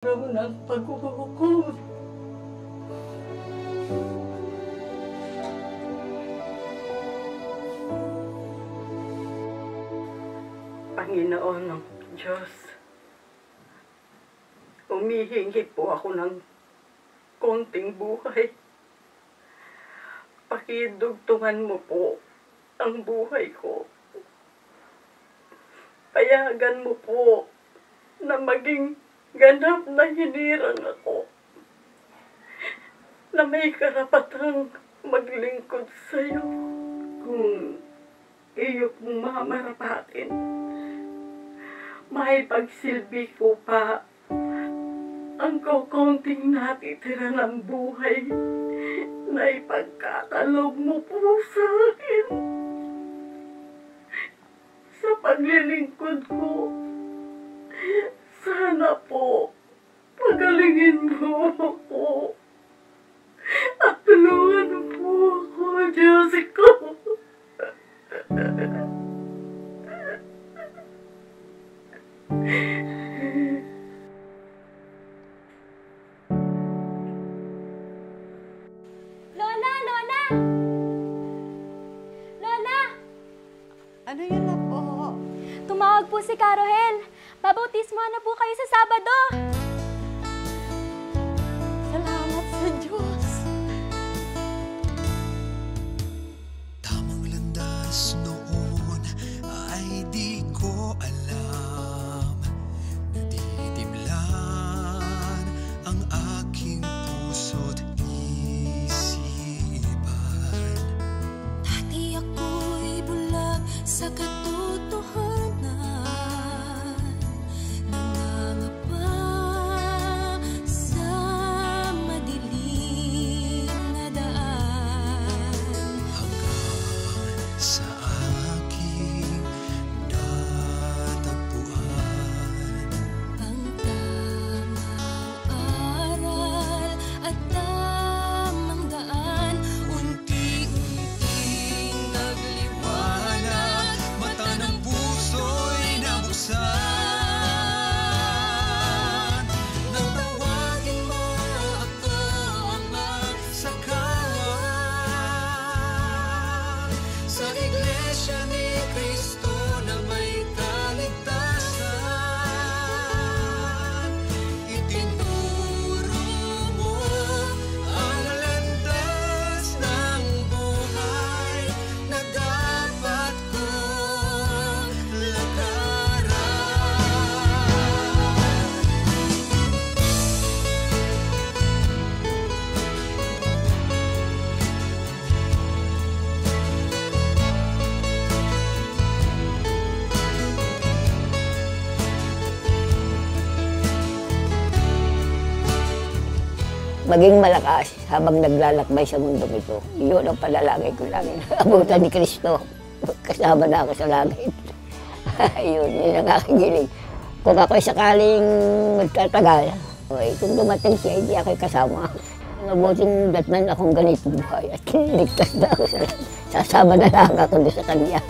Araw ng paghuhukom. Panginoon ng Diyos, humihingi po ako ng konting buhay. Pakidugtungan mo po ang buhay ko. Payagan mo po na maging ganap na hinirang ako, na may karapatang maglingkod sa'yo. Kung iyo kong mamarapatin, may pagsilbi ko pa ang kukunting natitira ng buhay na ipagkakaloob mo po sa akin. Sa paglilingkod ko, sana po pagalingin mo ako at tulungan mo ako, Diyos ko. Lola! Lola! Lola! Ano yun na po? Tumawag po si Carohel. Babautismohan na po kayo sa Sabado. Salamat sa Diyos. Tamang landas noon ay di ko alam. Natitimlan ang aking puso't isipan. Dati ako'y bulag sa katotohanan. Maging malakas habang naglalakbay sa mundong ito. Iyon ang panalangin ko lang. Abutan ni Kristo. Kasama na ako sa langit. Yun ang aking hiling. Kung ako'y sakaling magtatagal, kung dumating siya, hindi ako'y kasama. Mabuting datnan akong ganitong buhay at kiniligtas na ako sa langit. Sasama na lang ako doon sa kanya.